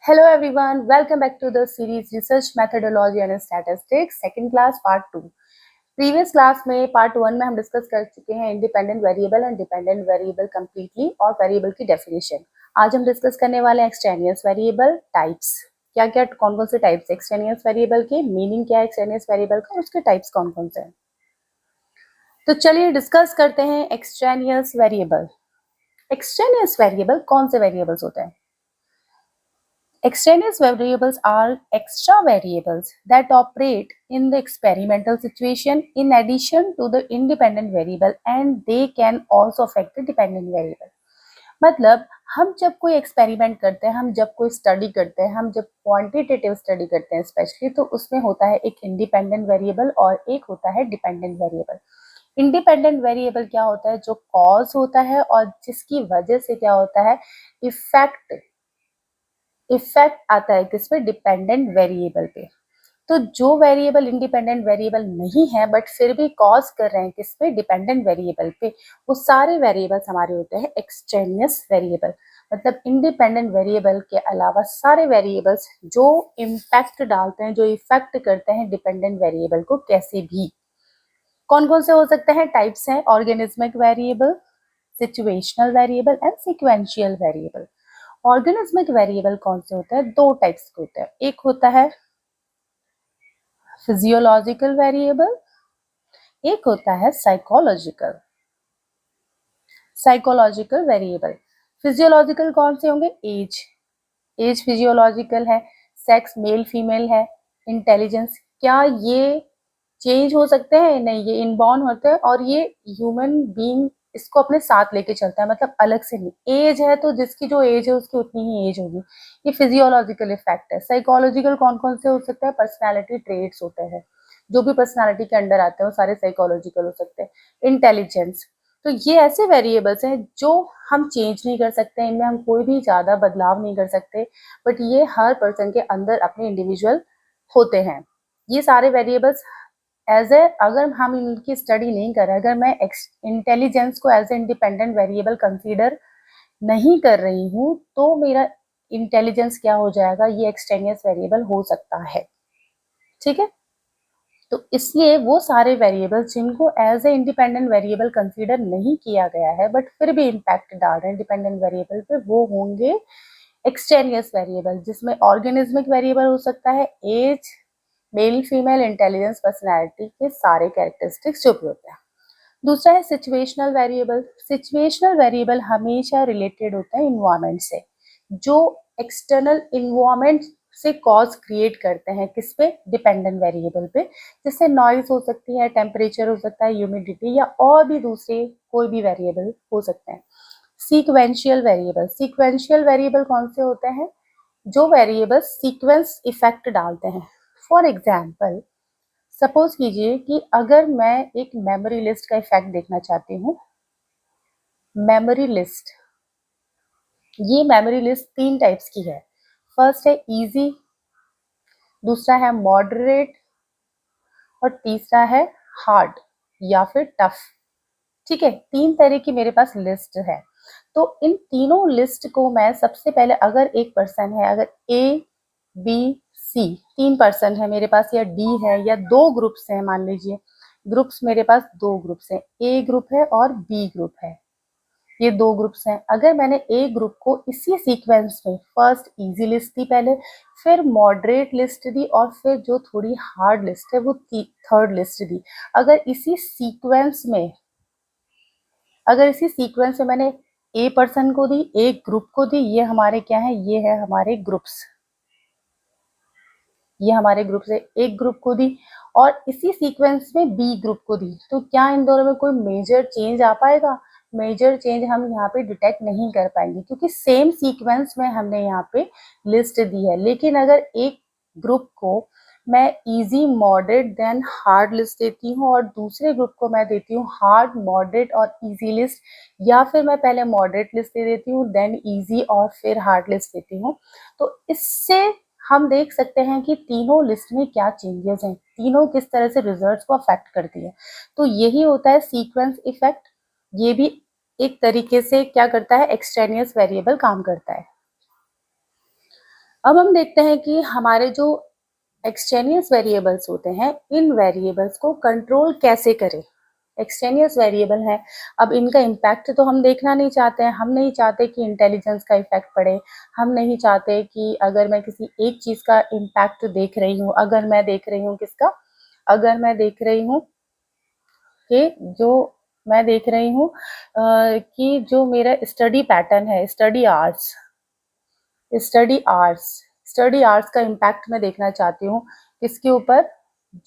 Hello everyone, welcome back to the series Research Methodology and Statistics, second class part 2. Previous class में part 1 में हम discuss कर चुके हैं independent variable and dependent variable completely और variable की definition. आज हम डिस्कस करने वाले हैं एक्सटेनियस वेरिएबल टाइप्स. क्या क्या कौन कौन से टाइप्स एक्सटेनियस वेरिएबल के, मीनिंग क्या है एक्सटेनियस वेरिएबल का, उसके टाइप्स कौन कौन से हैं. तो चलिए डिस्कस करते हैं एक्सटेनियस वेरिएबल. एक्सटेनियस वेरिएबल कौन से वेरिएबल्स होते हैं? Extraneous variables are extra variables that operate in the experimental situation in addition to the independent variable and they can also affect the dependent variable. मतलब हम जब कोई एक्सपेरिमेंट करते हैं, हम जब कोई स्टडी करते हैं, हम जब क्वांटिटेटिव स्टडी करते हैं स्पेशली, तो उसमें होता है एक इंडिपेंडेंट वेरिएबल और एक होता है डिपेंडेंट वेरिएबल. इंडिपेंडेंट वेरिएबल क्या होता है? जो कॉज होता है और जिसकी वजह से क्या होता है, इफेक्ट आता है किस पे? डिपेंडेंट वेरिएबल पे. तो जो वेरिएबल इंडिपेंडेंट वेरिएबल नहीं है बट फिर भी कॉज कर रहे हैं किस पे? डिपेंडेंट वेरिएबल पे, वो सारे वेरिएबल्स हमारे होते हैं एक्सटेनियस वेरिएबल. मतलब इंडिपेंडेंट वेरिएबल के अलावा सारे वेरिएबल्स जो इम्पैक्ट डालते हैं, जो इफेक्ट करते हैं डिपेंडेंट वेरिएबल को कैसे भी. कौन कौन से हो सकते हैं? टाइप्स हैं organismic variable, situational variable and sequential variable. Organismic variable कौन से होते हैं? दो टाइप्स के होते हैं. एक होता है फिजियोलॉजिकल वेरिएबल, एक होता है साइकोलॉजिकल वेरिएबल. फिजियोलॉजिकल कौन से होंगे? एज फिजियोलॉजिकल है, सेक्स मेल फीमेल है, इंटेलिजेंस, क्या ये चेंज हो सकते हैं? नहीं, ये इनबॉर्न होते हैं और ये ह्यूमन बीइंग इसको अपने साथ लेके चलता है, मतलब अलग से नहीं. एज है तो जिसकी जो एज है उसकी उतनी ही एज होगी. ये फिजियोलॉजिकल इफेक्ट है. साइकोलॉजिकल कौन कौन से हो सकते हैं? पर्सनैलिटी ट्रेट्स होते हैं, जो भी पर्सनैलिटी के अंडर आते हैं वो सारे साइकोलॉजिकल हो सकते हैं. इंटेलिजेंस. तो ये ऐसे वेरिएबल्स हैं जो हम चेंज नहीं कर सकते, इनमें हम कोई भी ज़्यादा बदलाव नहीं कर सकते, बट ये हर पर्सन के अंदर अपने इंडिविजुअल होते हैं. ये सारे वेरिएबल्स अगर हम इनकी स्टडी नहीं करें, अगर मैं इंटेलिजेंस को as a independent variable consider नहीं कर रही हूँ, तो मेरा इंटेलिजेंस क्या हो जाएगा? ये एक्सटेनियस वेरिएबल हो सकता है. ठीक है, तो इसलिए वो सारे वेरिएबल्स जिनको as a independent variable consider नहीं किया गया है बट फिर भी इम्पैक्ट डाल रहे हैं डिपेंडेंट वेरिएबल पे, वो होंगे एक्सटेनियस वेरिएबल, जिसमें ऑर्गेनिज्मिक वेरिएबल हो सकता है age, male female, intelligence, personality के सारे कैरेक्टरिस्टिक्स जो भी होते हैं. दूसरा है सिचुएशनल वेरिएबल. सिचुएशनल वेरिएबल हमेशा रिलेटेड होता है इन्वायरमेंट से, जो एक्सटर्नल इन्वायरमेंट से कॉज क्रिएट करते हैं किस पे? डिपेंडेंट वेरिएबल पे. जैसे नॉइज हो सकती है, टेम्परेचर हो सकता है, ह्यूमिडिटी, या और भी दूसरे कोई भी वेरिएबल हो सकते हैं. Sequential variable. सीक्वेंशियल वेरिएबल कौन से होते हैं? जो वेरिएबल सीक्वेंस इफेक्ट डालते हैं. फॉर एग्जाम्पल, सपोज कीजिए कि अगर मैं एक मेमोरी लिस्ट का इफेक्ट देखना चाहती हूँ. मेमोरी लिस्ट, ये मेमोरी लिस्ट 3 टाइप्स की है. फर्स्ट है इजी, दूसरा है मॉडरेट और तीसरा है हार्ड या फिर टफ. ठीक है, 3 तरह की मेरे पास लिस्ट है. तो इन तीनों लिस्ट को मैं सबसे पहले, अगर एक पर्सन है, अगर ए बी सी 3 पर्सन है मेरे पास, या डी है, या 2 ग्रुप्स हैं, मान लीजिए ग्रुप्स मेरे पास 2 ग्रुप्स हैं, ए ग्रुप है और बी ग्रुप है, ये 2 ग्रुप्स हैं. अगर मैंने ए ग्रुप को इसी सीक्वेंस में फर्स्ट इजी लिस्ट दी पहले, फिर मॉडरेट लिस्ट दी और फिर जो थोड़ी हार्ड लिस्ट है वो थर्ड लिस्ट दी. अगर इसी सीक्वेंस में मैंने ए पर्सन को दी, ए ग्रुप को दी, ये हमारे क्या है? ये है हमारे ग्रुप्स. ये हमारे ग्रुप से एक ग्रुप को दी और इसी सीक्वेंस में बी ग्रुप को दी, तो क्या इन दोनों में कोई मेजर चेंज आ पाएगा? मेजर चेंज हम यहाँ पे डिटेक्ट नहीं कर पाएंगे, क्योंकि सेम सीक्वेंस में हमने यहाँ पे लिस्ट दी है. लेकिन अगर एक ग्रुप को मैं easy, moderate then hard list देती हूँ और दूसरे ग्रुप को मैं देती हूँ हार्ड, मॉडरेट और इजी लिस्ट, या फिर मैं पहले मॉडरेट लिस्ट दे देती हूँ देन इजी और फिर हार्ड लिस्ट देती हूँ, तो इससे हम देख सकते हैं कि तीनों लिस्ट में क्या चेंजेस हैं, तीनों किस तरह से रिजल्ट्स को अफेक्ट करती है. तो यही होता है सीक्वेंस इफेक्ट. ये भी एक तरीके से क्या करता है? एक्सटेनियस वेरिएबल काम करता है. अब हम देखते हैं कि हमारे जो एक्सटेनियस वेरिएबल्स होते हैं, इन वेरिएबल्स को कंट्रोल कैसे करें। एक्सटेनियस वेरिएबल है, अब इनका इम्पैक्ट तो हम देखना नहीं चाहते हैं, हम नहीं चाहते कि इंटेलिजेंस का इफेक्ट पड़े, हम नहीं चाहते कि अगर मैं किसी एक चीज़ का इम्पैक्ट देख रही हूँ, अगर मैं देख रही हूँ किसका, अगर मैं देख रही हूँ कि जो मैं देख रही हूँ कि जो मेरा स्टडी पैटर्न है, स्टडी आवर्स स्टडी आवर्स का इम्पैक्ट मैं देखना चाहती हूँ किसके ऊपर,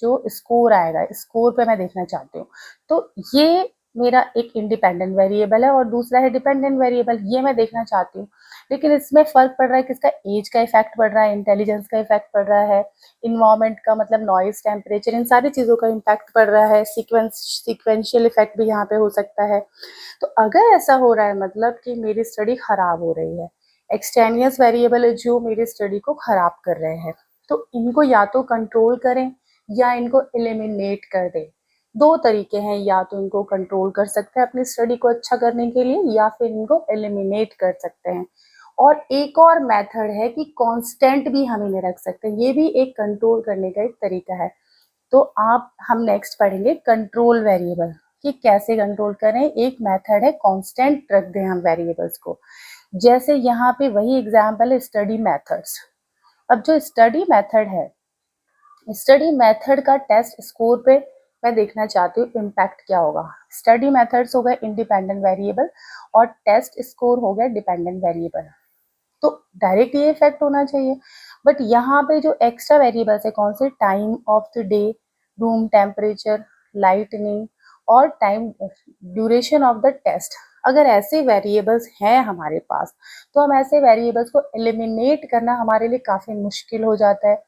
जो स्कोर आएगा स्कोर पे मैं देखना चाहती हूँ। तो ये मेरा एक इंडिपेंडेंट वेरिएबल है और दूसरा है डिपेंडेंट वेरिएबल, ये मैं देखना चाहती हूँ। लेकिन इसमें फर्क पड़ रहा है किसका, एज का इफेक्ट पड़ रहा है, इंटेलिजेंस का इफेक्ट पड़ रहा है, इन्वायरमेंट का मतलब नॉइज, टेम्परेचर, इन सारी चीज़ों का इम्पैक्ट पड़ रहा है, सिक्वेंशियल इफेक्ट भी यहाँ पे हो सकता है। तो अगर ऐसा हो रहा है मतलब कि मेरी स्टडी खराब हो रही है, एक्सटेनियस वेरिएबल है जो मेरी स्टडी को खराब कर रहे हैं, तो इनको या तो कंट्रोल करें या इनको एलिमिनेट कर दें। दो तरीके हैं, या तो इनको कंट्रोल कर सकते हैं अपनी स्टडी को अच्छा करने के लिए, या फिर इनको एलिमिनेट कर सकते हैं। और एक और मेथड है कि कांस्टेंट भी हम इन्हें रख सकते हैं, ये भी एक कंट्रोल करने का एक तरीका है। तो आप हम नेक्स्ट पढ़ेंगे कंट्रोल वेरिएबल कि कैसे कंट्रोल करें। एक मेथड है कांस्टेंट रख दें हम वेरिएबल्स को, जैसे यहाँ पे वही एग्जाम्पल है स्टडी मेथड्स। अब जो स्टडी मेथड है, स्टडी मेथड का टेस्ट स्कोर पे मैं देखना चाहती हूँ इम्पैक्ट क्या होगा। स्टडी मेथड्स हो गए इंडिपेंडेंट वेरिएबल और टेस्ट स्कोर हो गया डिपेंडेंट वेरिएबल, तो डायरेक्ट ये इफेक्ट होना चाहिए। बट यहाँ पे जो एक्स्ट्रा वेरिएबल्स है कौन से, time of the day, room temperature, lightning और time duration of the test, अगर ऐसे वेरिएबल्स हैं हमारे पास तो हम ऐसे वेरिएबल्स को एलिमिनेट करना हमारे लिए काफ़ी मुश्किल हो जाता है।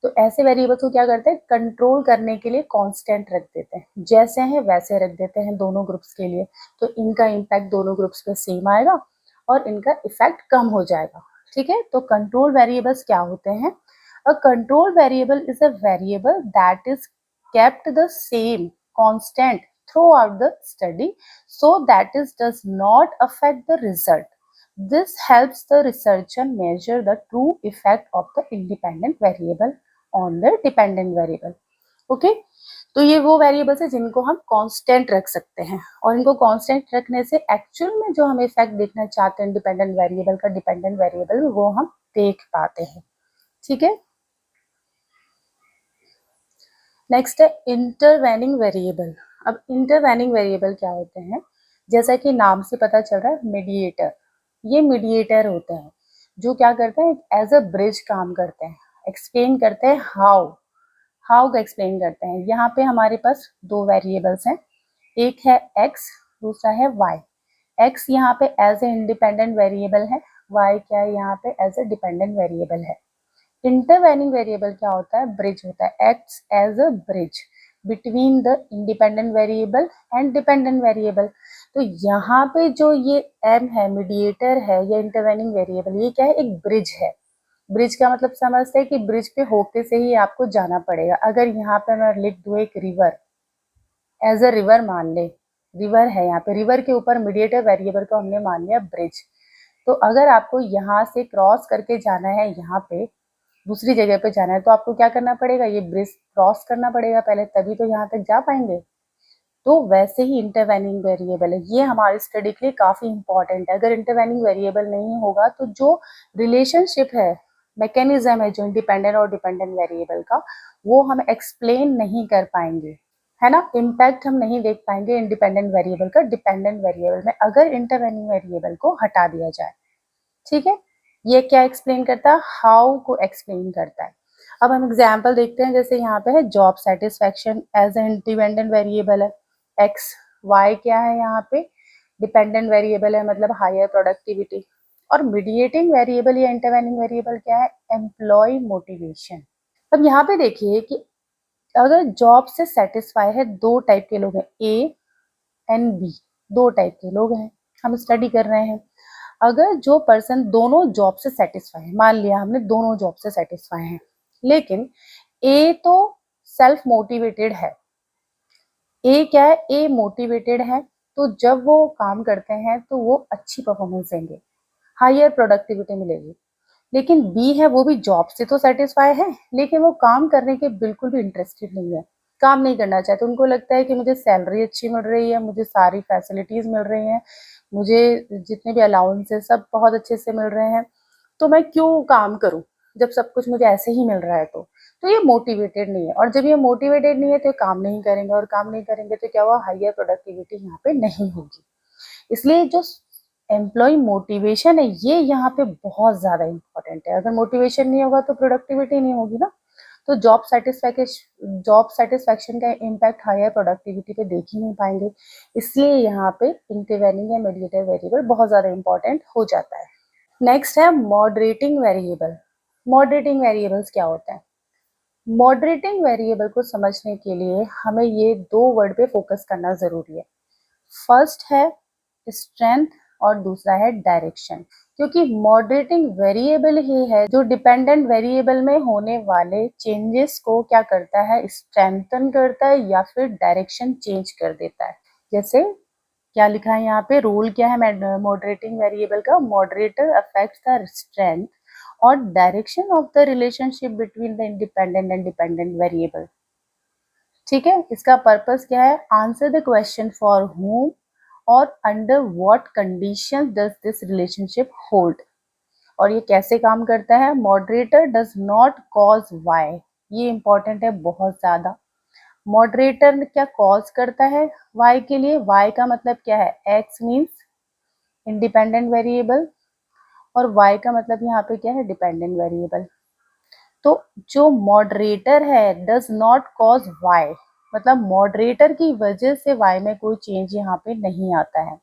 तो ऐसे वेरिएबल्स को क्या करते हैं, कंट्रोल करने के लिए कांस्टेंट रख देते हैं, जैसे हैं वैसे रख देते हैं दोनों ग्रुप्स के लिए, तो इनका इम्पैक्ट दोनों ग्रुप्स पे सेम आएगा और इनका इफेक्ट कम हो जाएगा। ठीक है, तो कंट्रोल वेरिएबल्स क्या होते हैं, a control variable is a variable that is kept the same constant throughout the study so that it does not affect the result. This helps the researcher measure the true effect of the independent variable on the dependent variable. Okay, तो ये वो variables है जिनको हम constant रख सकते हैं और इनको कांस्टेंट रखने से एक्चुअल में जो हम इफेक्ट देखना चाहते हैं डिपेंडेंट वेरिएबल का डिपेंडेंट वेरिएबल में वो हम देख पाते हैं। ठीक है, नेक्स्ट है इंटरवेनिंग वेरिएबल। अब इंटरवेनिंग वेरिएबल क्या होते हैं, जैसा कि नाम से पता चल रहा है मीडिएटर, ये मीडिएटर होते हैं जो क्या करते हैं, एज अ ब्रिज काम करते हैं, एक्सप्लेन करते हैं हाउ का एक्सप्लेन करते हैं। यहाँ पे हमारे पास दो वेरिएबल्स हैं, एक है x, दूसरा है y। x यहाँ पे एज ए इंडिपेंडेंट वेरिएबल है, y क्या है यहाँ पे एज ए डिपेंडेंट वेरिएबल है। इंटरवेनिंग वेरिएबल क्या होता है, ब्रिज होता है, acts as a bridge between the independent variable and dependent variable. तो यहाँ पे जो ये m है, मीडिएटर है या इंटरवेनिंग वेरिएबल, ये क्या है, एक ब्रिज है। ब्रिज का मतलब समझते हैं कि ब्रिज पे होके से ही आपको जाना पड़ेगा। अगर यहाँ पे मैं लिख दूँ एक रिवर, एज अ रिवर मान ले, रिवर है यहाँ पे, रिवर के ऊपर मीडिएटर वेरिएबल को हमने मान लिया ब्रिज। तो अगर आपको यहाँ से क्रॉस करके जाना है, यहाँ पे दूसरी जगह पे जाना है, तो आपको क्या करना पड़ेगा, ये ब्रिज क्रॉस करना पड़ेगा पहले, तभी तो यहाँ तक जा पाएंगे। तो वैसे ही इंटरवेनिंग वेरिएबल है, ये हमारी स्टडी के लिए काफ़ी इंपॉर्टेंट है। अगर इंटरवेनिंग वेरिएबल नहीं होगा तो जो रिलेशनशिप है, मैकेनिज्म है जो इंडिपेंडेंट और डिपेंडेंट वेरिएबल का, वो हम एक्सप्लेन नहीं कर पाएंगे, है ना। इम्पैक्ट हम नहीं देख पाएंगे इंडिपेंडेंट वेरिएबल का डिपेंडेंट वेरिएबल में अगर इंटरवेनिंग वेरिएबल को हटा दिया जाए। ठीक है, ये क्या एक्सप्लेन करता है, हाउ को एक्सप्लेन करता है। अब हम एग्जाम्पल देखते हैं, जैसे यहाँ पे है job satisfaction as a independent variable है, एक्स, वाई क्या है यहाँ पे डिपेंडेंट वेरिएबल है, मतलब हायर प्रोडक्टिविटी। और मीडिएटिंग वेरिएबल या इंटरवेनिंग वेरिएबल क्या है, एम्प्लॉय मोटिवेशन। अब यहाँ पे देखिए कि अगर जॉब से सेटिस्फाई है, दो टाइप के लोग हैं, ए एंड बी, दो टाइप के लोग हैं, हम स्टडी कर रहे हैं। अगर जो पर्सन दोनों जॉब से सेटिस्फाई है, मान लिया हमने दोनों जॉब से सेटिस्फाई हैं, लेकिन ए तो सेल्फ मोटिवेटेड है, ए क्या है, ए मोटिवेटेड है, तो जब वो काम करते हैं तो वो अच्छी परफॉर्मेंस देंगे, हायर प्रोडक्टिविटी मिलेगी। लेकिन बी है वो भी जॉब से तो सेटिस्फाई है, लेकिन वो काम करने के बिल्कुल भी इंटरेस्टेड नहीं है, काम नहीं करना चाहते। उनको लगता है कि मुझे सैलरी अच्छी मिल रही है, मुझे सारी फैसिलिटीज मिल रही हैं, मुझे जितने भी अलाउंस है सब बहुत अच्छे से मिल रहे हैं, तो मैं क्यों काम करूं जब सब कुछ मुझे ऐसे ही मिल रहा है। तो ये मोटिवेटेड नहीं है, और जब ये मोटिवेटेड नहीं है तो ये काम नहीं करेंगे, और काम नहीं करेंगे तो क्या हुआ, हायर प्रोडक्टिविटी यहाँ पे नहीं होगी। इसलिए जो एम्प्लॉय मोटिवेशन है ये यहाँ पे बहुत ज्यादा इंपॉर्टेंट है। अगर मोटिवेशन नहीं होगा तो प्रोडक्टिविटी नहीं होगी ना। तो जॉब सेटिस्फेक्शन का इम्पैक्ट हायर प्रोडक्टिविटी पे देख ही नहीं पाएंगे। इसलिए यहाँ पे इंटरवेनिंग या मीडिएटर वेरिएबल बहुत ज्यादा इंपॉर्टेंट हो जाता है। नेक्स्ट है मॉडरेटिंग वेरिएबल। मॉडरेटिंग वेरिएबल्स क्या होता है? मॉडरेटिंग वेरिएबल को समझने के लिए हमें ये दो वर्ड पे फोकस करना जरूरी है। फर्स्ट है स्ट्रेंथ और दूसरा है डायरेक्शन। क्योंकि मॉडरेटिंग वेरिएबल ही है जो डिपेंडेंट वेरिएबल में होने वाले चेंजेस को क्या करता है, स्ट्रेंथन करता है या फिर डायरेक्शन चेंज कर देता है। जैसे क्या लिखा है यहाँ पे, रोल क्या है मॉडरेटिंग वेरिएबल का, मॉडरेटर अफेक्ट्स द स्ट्रेंथ और direction of the relationship between the independent and dependent variable. ठीक है, इसका पर्पस क्या है, answer the question for whom और under what condition does this relationship hold. और ये कैसे काम करता है, moderator does not cause Y. ये इंपॉर्टेंट है बहुत ज्यादा। मॉडरेटर क्या कॉज करता है वाई के लिए, वाई का मतलब क्या है, एक्स मीन्स इंडिपेंडेंट वेरिएबल और वाई का मतलब यहाँ पे क्या है, डिपेंडेंट वेरिएबल। तो जो मॉडरेटर है डज नॉट कॉज वाई, मतलब मॉडरेटर की वजह से वाई में कोई चेंज यहाँ पे नहीं आता है,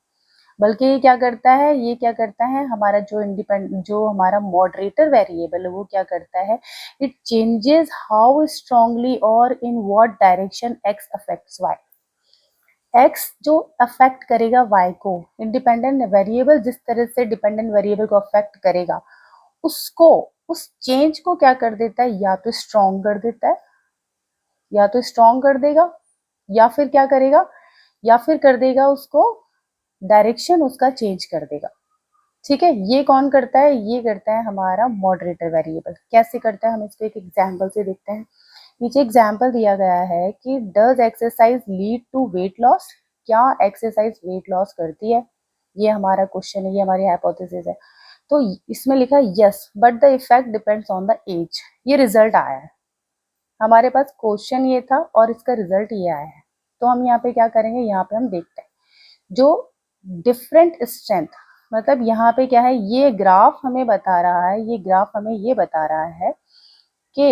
बल्कि ये क्या करता है, ये क्या करता है, हमारा जो हमारा मॉडरेटर वेरिएबल है वो क्या करता है, इट चेंजेस हाउ स्ट्रांगली और in what direction X affects Y. X जो अफेक्ट करेगा वाई को, इंडिपेंडेंट वेरिएबल जिस तरह से डिपेंडेंट वेरिएबल को अफेक्ट करेगा, उसको, उस चेंज को क्या कर देता है, या तो स्ट्रॉन्ग कर देता है, या तो स्ट्रॉन्ग कर देगा, या फिर क्या करेगा, या फिर कर देगा उसको डायरेक्शन उसका चेंज कर देगा। ठीक है, ये कौन करता है, ये करता है हमारा मॉडरेटर वेरिएबल। कैसे करता है, हम इसको एक एग्जांपल से देखते हैं। नीचे एग्जांपल दिया गया है कि does exercise lead to weight loss. क्या एक्सरसाइज वेट लॉस करती है, ये हमारा क्वेश्चन है, ये हमारी हाइपोथेसिस है। तो इसमें लिखा है yes but the effect depends on the age. ये रिजल्ट आया है, हमारे पास क्वेश्चन ये था और इसका रिजल्ट ये आया है। तो हम यहाँ पे क्या करेंगे, यहाँ पे हम देखते हैं जो डिफरेंट स्ट्रेंथ, मतलब यहाँ पे क्या है, ये ग्राफ हमें बता रहा है, ये ग्राफ हमें ये बता रहा है कि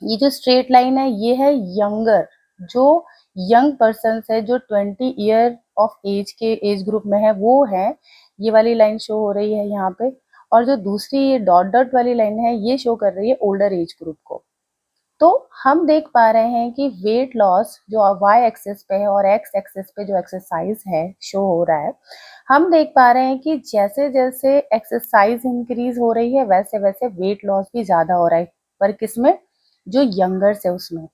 ये जो स्ट्रेट लाइन है ये है यंगर, जो यंग पर्सन है जो 20 ईयर ऑफ एज के एज ग्रुप में है वो है, ये वाली लाइन शो हो रही है यहाँ पे। और जो दूसरी ये डॉट डॉट वाली लाइन है ये शो कर रही है ओल्डर एज ग्रुप को। तो हम देख पा रहे हैं कि वेट लॉस जो वाई एक्सिस पे है और एक्स एक्सिस पे जो एक्सरसाइज है शो हो रहा है, हम देख पा रहे हैं कि जैसे जैसे एक्सरसाइज इंक्रीज हो रही है वैसे वैसे वेट लॉस भी ज्यादा हो रहा है, पर किसमें, जो यंगर से उसमें।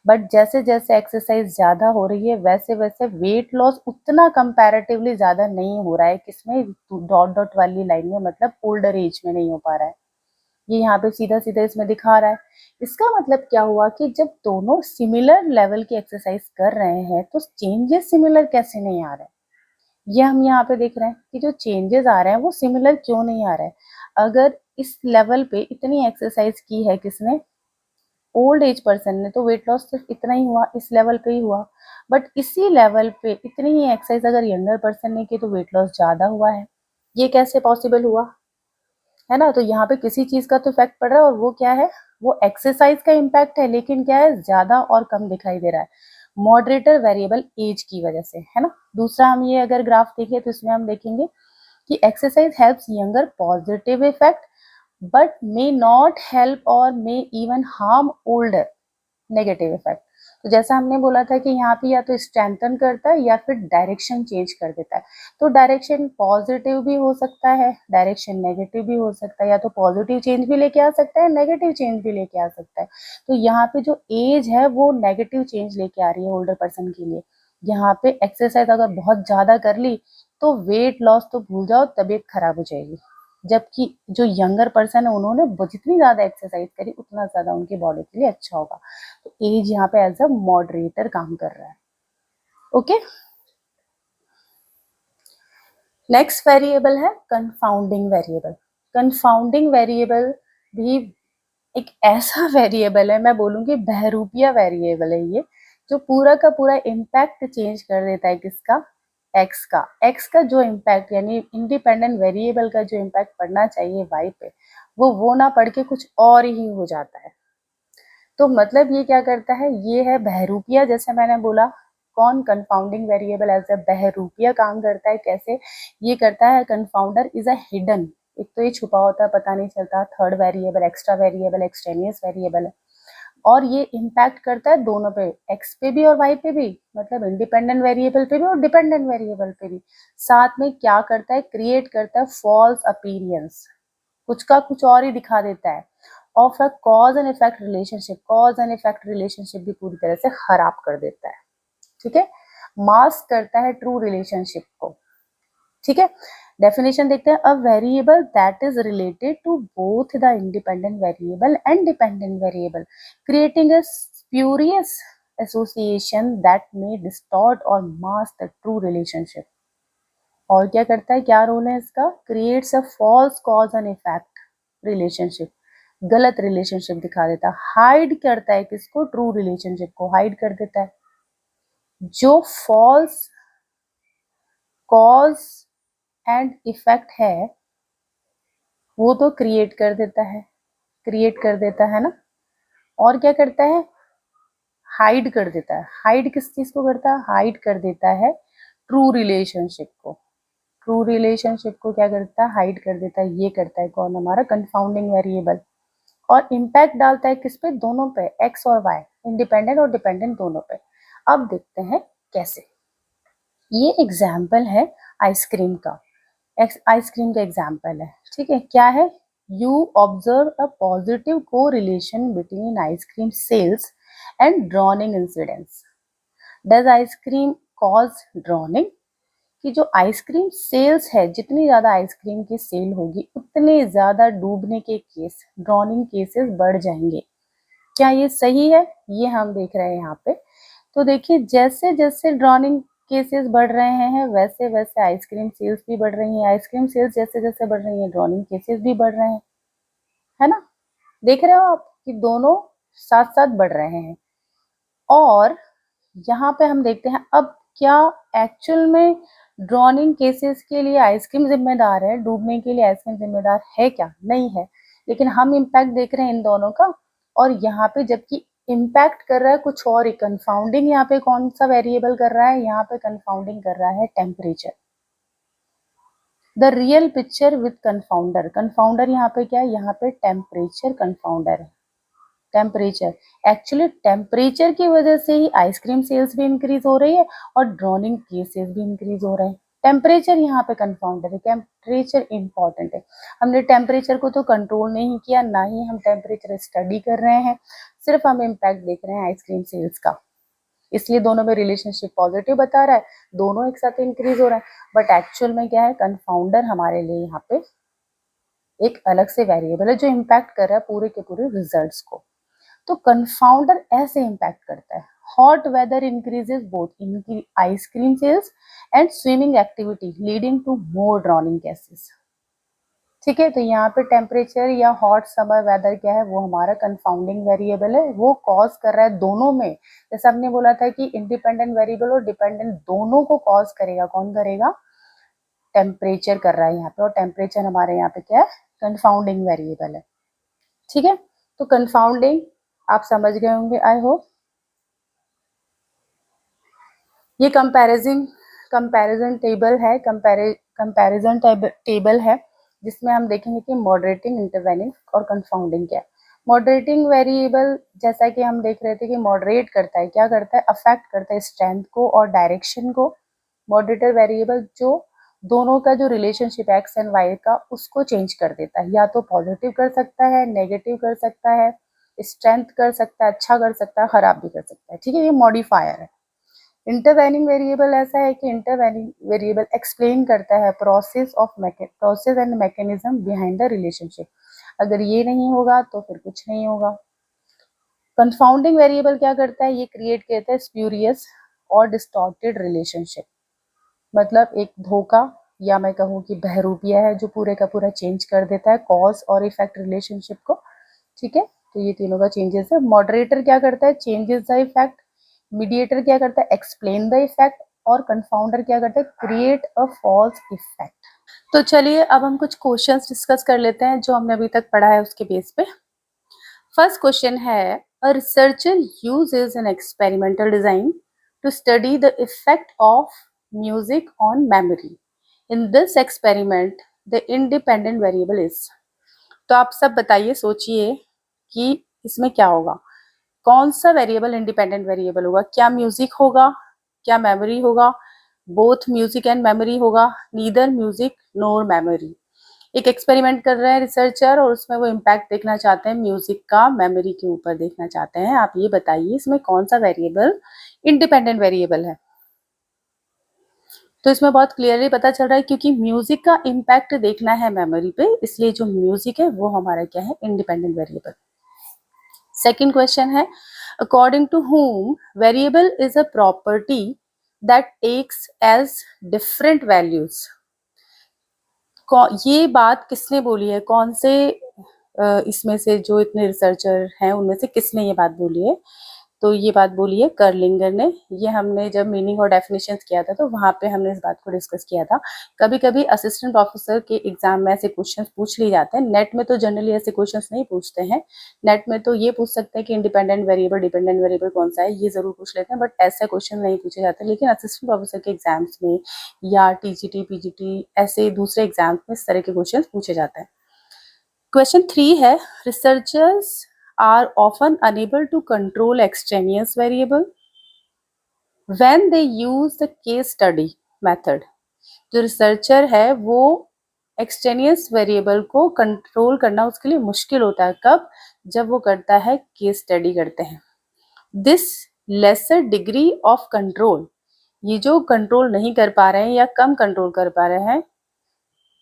बट जैसे जैसे एक्सरसाइज ज्यादा हो रही है वैसे वैसे वेट लॉस उतना कंपैरेटिवली ज्यादा नहीं हो रहा है, किसमें, डॉट डॉट वाली लाइन में, मतलब ओल्डर एज में नहीं हो पा रहा है। ये यहाँ पे सीधा सीधा इसमें दिखा रहा है। इसका मतलब क्या हुआ कि जब दोनों सिमिलर लेवल की एक्सरसाइज कर रहे हैं तो चेंजेस सिमिलर कैसे नहीं आ रहे हैं, ये हम यहाँ पे देख रहे हैं कि जो चेंजेस आ रहे हैं वो सिमिलर क्यों नहीं आ रहे हैं। अगर इस लेवल पे इतनी एक्सरसाइज की है किसने, ओल्ड एज पर्सन ने, तो वेट लॉस सिर्फ इतना ही हुआ, इस लेवल पे ही हुआ। बट इसी लेवल पे इतनी ही एक्सरसाइज अगर यंगर पर्सन ने की तो वेट लॉस ज्यादा हुआ है। ये कैसे पॉसिबल हुआ, है ना। तो यहाँ पे किसी चीज का तो इफेक्ट पड़ रहा है और वो क्या है, वो एक्सरसाइज का इम्पैक्ट है, लेकिन क्या है, ज्यादा और कम दिखाई दे रहा है मॉडरेटर वेरिएबल एज की वजह से, है ना। दूसरा हम ये अगर ग्राफ देखें तो इसमें हम देखेंगे कि exercise helps younger positive effect but may not help और may even harm older negative effect. तो जैसा हमने बोला था कि यहाँ पे या तो स्ट्रेंथन करता है या फिर डायरेक्शन चेंज कर देता है। तो डायरेक्शन पॉजिटिव भी हो सकता है, डायरेक्शन नेगेटिव भी हो सकता है, या तो पॉजिटिव चेंज भी लेके आ सकता है, नेगेटिव चेंज भी लेके आ सकता है। तो यहाँ पे जो एज है वो नेगेटिव चेंज लेके आ रही है ओल्डर पर्सन के लिए। यहाँ पे एक्सरसाइज अगर बहुत ज्यादा कर ली तो वेट लॉस तो भूल जाओ, तबीयत खराब हो जाएगी। जबकि जो यंगर पर्सन है उन्होंने जितनी ज़्यादा एक्सरसाइज करी उतना ज़्यादा उनकी बॉडी के लिए अच्छा होगा। तो एज यहाँ पे एज अ मॉडरेटर काम कर रहा है। ओके, नेक्स्ट वेरिएबल है कंफाउंडिंग वेरिएबल। कंफाउंडिंग वेरिएबल भी एक ऐसा वेरिएबल है, मैं बोलूँगी बहरूपिया वेरिएबल है ये, जो पूरा का पूरा इम्पैक्ट चेंज कर देता है किसका, एक्स का जो इम्पैक्ट यानी इंडिपेंडेंट वेरिएबल का जो इम्पैक्ट पड़ना चाहिए वाई पे, वो ना पढ़ के कुछ और ही हो जाता है। तो मतलब ये क्या करता है, ये है बहरूपिया, जैसे मैंने बोला कौन कंफाउंडिंग वेरिएबल एज अ बहरूपिया काम करता है। कैसे ये करता है, कंफाउंडर इज अ हिडन, एक तो ये छुपा होता है पता नहीं चलता, third variable, extra variable, extraneous variable है, और ये इम्पैक्ट करता है दोनों पे, एक्स पे भी और वाई पे भी, मतलब इंडिपेंडेंट वेरिएबल पे भी और डिपेंडेंट वेरिएबल पे भी। साथ में क्या करता है, क्रिएट करता है फॉल्स अपीरियंस, कुछ का कुछ और ही दिखा देता है, of a cause and effect relationship, cause and effect relationship भी पूरी तरह से खराब कर देता है। ठीक है, मास्क करता है ट्रू रिलेशनशिप को। ठीक है, डेफिनेशन देखते हैं, a variable that is related to both the independent variable and dependent variable, creating a spurious association that may distort और मास्क द ट्रू रिलेशनशिप। और क्या करता है, क्या रोल है इसका, creates a false cause and effect relationship, गलत relationship दिखा देता है, हाइड करता है किसको, ट्रू रिलेशनशिप को हाइड कर देता है। जो फॉल्स कॉज एंड इफेक्ट है वो तो क्रिएट कर देता है, ना, और क्या करता है, हाइड कर देता है। हाइड किस चीज को करता है, हाइड कर देता है ट्रू रिलेशनशिप को। ट्रू रिलेशनशिप को क्या करता है, हाइड कर देता है। ये करता है कौन, हमारा कंफाउंडिंग वेरिएबल। और इम्पैक्ट डालता है किस पे, दोनों पे, एक्स और वाई, इंडिपेंडेंट और डिपेंडेंट दोनों पे। अब देखते हैं कैसे। ये एग्जाम्पल है आइसक्रीम का, आइसक्रीम का एग्जाम्पल है। ठीक है, क्या है, you observe a positive correlation between ice cream sales and drowning incidents. Does ice cream cause drowning, कि जो आइसक्रीम सेल्स है, जितनी ज्यादा आइसक्रीम की सेल होगी उतने ज्यादा डूबने के केस, ड्रॉनिंग केसेस बढ़ जाएंगे। क्या ये सही है, ये हम देख रहे हैं यहाँ पे। तो देखिए, जैसे जैसे ड्रॉनिंग केसेस बढ़ रहे हैं वैसे वैसे आइसक्रीम सेल्स भी बढ़ रही हैं, आइसक्रीम सेल्स जैसे जैसे बढ़ रही हैं ड्रॉनिंग केसेस भी बढ़ रहे हैं, है ना। देख रहे हो आप कि दोनों साथ साथ बढ़ रहे हैं। और यहाँ पे हम देखते हैं अब, क्या एक्चुअल में ड्रॉनिंग केसेस के लिए आइसक्रीम जिम्मेदार है, डूबने के लिए आइसक्रीम जिम्मेदार है क्या, नहीं है। लेकिन हम इम्पैक्ट देख रहे हैं इन दोनों का, और यहाँ पे जबकि इम्पैक्ट कर रहा है कुछ और ही, कंफाउंडिंग यहाँ पे कौन सा वेरिएबल कर रहा है, यहाँ पे कंफाउंडिंग कर रहा है temperature. The real picture with confounder, confounder यहाँ पे क्या है, यहाँ पे टेम्परेचर कंफाउंडर है। टेम्परेचर, एक्चुअली टेम्परेचर की वजह से ही आइसक्रीम सेल्स भी इंक्रीज हो रही है और ड्रॉनिंग केसेस भी इंक्रीज हो रहे हैं। टेम्परेचर यहाँ पे कंफाउंडर है, टेम्परेचर इंपॉर्टेंट है। हमने टेम्परेचर को तो कंट्रोल नहीं किया, ना ही हम टेम्परेचर स्टडी कर रहे हैं, सिर्फ हम इम्पैक्ट देख रहे हैं आइसक्रीम सेल्स का, इसलिए दोनों में रिलेशनशिप पॉजिटिव बता रहा है, दोनों एक साथ इंक्रीज हो रहा है। बट एक्चुअल में क्या है, कंफाउंडर हमारे लिए यहाँ पे एक अलग से वेरिएबल है जो इम्पैक्ट कर रहा है पूरे के पूरे रिजल्ट्स को। तो कंफाउंडर ऐसे इम्पैक्ट करता है, hot weather increases both ice cream sales and swimming activity leading to more drowning cases. ठीक है, तो यहाँ पे टेम्परेचर या हॉट समर वेदर क्या है, वो हमारा कंफाउंडिंग वेरिएबल है, वो कॉज कर रहा है दोनों में। जैसे हमने बोला था कि इंडिपेंडेंट वेरिएबल और डिपेंडेंट दोनों को कॉज करेगा, कौन करेगा, टेम्परेचर कर रहा है यहाँ पे, और टेम्परेचर हमारे यहाँ पे क्या है, कंफाउंडिंग वेरिएबल है। ठीक है, तो कंफाउंडिंग आप समझ गए होंगे आई होप। ये कंपैरिजन टेबल है, कंपैरिजन टेबल है, जिसमें हम देखेंगे कि मॉडरेटिंग, इंटरवेनिंग और कंफाउंडिंग क्या है। मॉडरेटिंग वेरिएबल, जैसा कि हम देख रहे थे कि मॉडरेट करता है, क्या करता है, अफेक्ट करता है स्ट्रेंथ को और डायरेक्शन को। मॉडरेटर वेरिएबल जो दोनों का जो रिलेशनशिप एक्स एंड वाई का, उसको चेंज कर देता है, या तो पॉजिटिव कर सकता है, नेगेटिव कर सकता है, स्ट्रेंथ कर सकता है, अच्छा कर सकता है, खराब भी कर सकता है। ठीक है, ये मॉडिफायर है। इंटरवेनिंग वेरिएबल ऐसा है कि इंटरवेनिंग वेरिएबल एक्सप्लेन करता है process and mechanism behind the relationship. अगर ये नहीं होगा तो फिर कुछ नहीं होगा। कंफाउंडिंग वेरिएबल क्या करता है, ये क्रिएट करता है स्प्यूरियस और डिस्टॉर्टेड रिलेशनशिप। मतलब एक धोखा या मैं कहूँ कि बहरूपिया है जो पूरे का पूरा चेंज कर देता है कॉज और इफेक्ट रिलेशनशिप को। ठीक है, तो ये तीनों का चेंजेस है। मॉडरेटर क्या करता है, चेंजेस द इफेक्ट। मीडिएटर क्या करता है, एक्सप्लेन द इफेक्ट। और कंफाउंडर क्या करता है, क्रिएट अ फॉल्स इफेक्ट। तो चलिए अब हम कुछ क्वेश्चंस डिस्कस कर लेते हैं जो हमने अभी तक पढ़ा है उसके बेस पे। फर्स्ट क्वेश्चन है, a researcher uses an experimental design to study the effect of music on memory. In this experiment the independent variable is. तो आप सब बताइए, सोचिए कि इसमें क्या होगा, कौन सा वेरिएबल इंडिपेंडेंट वेरिएबल होगा? क्या म्यूजिक होगा, क्या मेमोरी होगा? बोथ म्यूजिक एंड मेमोरी होगा? नीदर म्यूजिक नोर मेमोरी। एक एक्सपेरिमेंट कर रहे हैं रिसर्चर और उसमें वो इम्पैक्ट देखना चाहते हैं म्यूजिक का मेमोरी के ऊपर देखना चाहते हैं। आप ये बताइए इसमें कौन सा वेरिएबल इंडिपेंडेंट वेरिएबल है? तो इसमें बहुत क्लियरली पता चल रहा है क्योंकि म्यूजिक का इम्पैक्ट देखना है मेमोरी पे, इसलिए जो म्यूजिक है वो हमारा क्या है, इंडिपेंडेंट वेरिएबल। सेकेंड क्वेश्चन है, according to whom variable is a property that takes as different values. ये बात किसने बोली है, कौन से इसमें से जो इतने रिसर्चर हैं उनमें से किसने ये बात बोली है? तो ये बात बोली है कर्लिंगर ने। ये हमने जब मीनिंग और डेफिनेशन किया था तो वहां पे हमने इस बात को डिस्कस किया था। कभी कभी असिस्टेंट प्रोफेसर के एग्जाम में ऐसे क्वेश्चंस पूछ लिए जाते हैं। नेट में तो जनरली ऐसे क्वेश्चंस नहीं पूछते हैं। नेट में तो ये पूछ सकते हैं कि इंडिपेंडेंट वेरिएबल डिपेंडेंट वेरिएबल कौन सा है, ये जरूर पूछ लेते हैं, बट ऐसे क्वेश्चन नहीं पूछे जाते। लेकिन असिस्टेंट प्रोफेसर के एग्जाम्स में या टीजीटी पीजीटी ऐसे दूसरे एग्जाम्स में इस तरह के क्वेश्चन पूछे जाते हैं। क्वेश्चन 3 है, researchers are often unable to control extraneous variable when they use the case study method। जो रिसर्चर है वो एक्सटेनियस वेरिएबल को कंट्रोल करना उसके लिए मुश्किल होता है। कब? जब वो करता है केस स्टडी करते हैं। This lesser degree of control, ये जो कंट्रोल नहीं कर पा रहे हैं या कम कंट्रोल कर पा रहे हैं,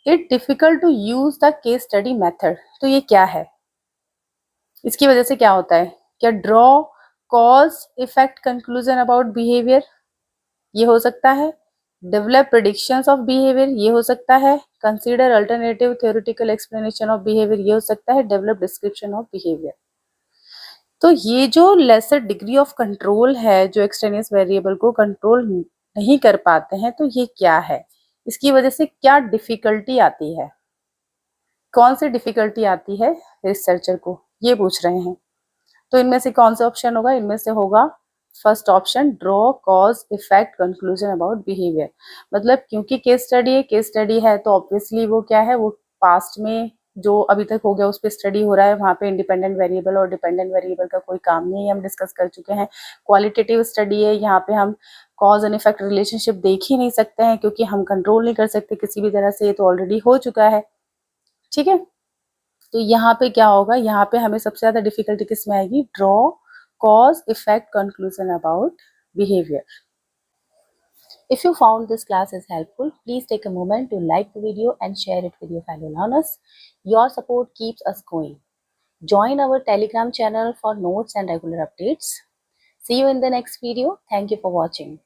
it difficult to use the case study method. तो ये क्या है, इसकी वजह से क्या होता है? क्या draw cause effect conclusion about behaviour, ये हो सकता है। डेवलप प्रिडिक्शंस ऑफ बिहेवियर, ये हो सकता है। Consider alternative theoretical explanation of behaviour, ये हो सकता है। Develop description of behaviour. तो ये जो लेसर डिग्री ऑफ कंट्रोल है, जो एक्सटेनियस वेरिएबल को कंट्रोल नहीं कर पाते हैं, तो ये क्या है? इसकी वजह से क्या डिफिकल्टी आती है? कौन सी डिफिकल्टी आती है रिसर्चर को, ये पूछ रहे हैं। तो इनमें से कौन सा ऑप्शन होगा? इनमें से होगा first option, draw cause effect conclusion about behaviour. मतलब क्योंकि केस स्टडी है, केस स्टडी है तो ऑब्वियसली वो क्या है, वो पास्ट में जो अभी तक हो गया उस पर स्टडी हो रहा है। वहाँ पे इंडिपेंडेंट वेरिएबल और डिपेंडेंट वेरिएबल का कोई काम नहीं है, हम डिस्कस कर चुके हैं। क्वालिटेटिव स्टडी है, यहाँ पे हम कॉज एंड इफेक्ट रिलेशनशिप देख ही नहीं सकते हैं क्योंकि हम कंट्रोल नहीं कर सकते किसी भी तरह से, ये तो ऑलरेडी हो चुका है। ठीक है, तो यहाँ पे क्या होगा, यहाँ पे हमें सबसे ज्यादा डिफिकल्टी किस में आएगी? Draw cause effect conclusion about behavior। If you found this class is helpful, please take a moment to like the video and share it with your fellow learners. Your support keeps us going. Join our Telegram channel for notes and regular updates. See you in the next video. Thank you for watching.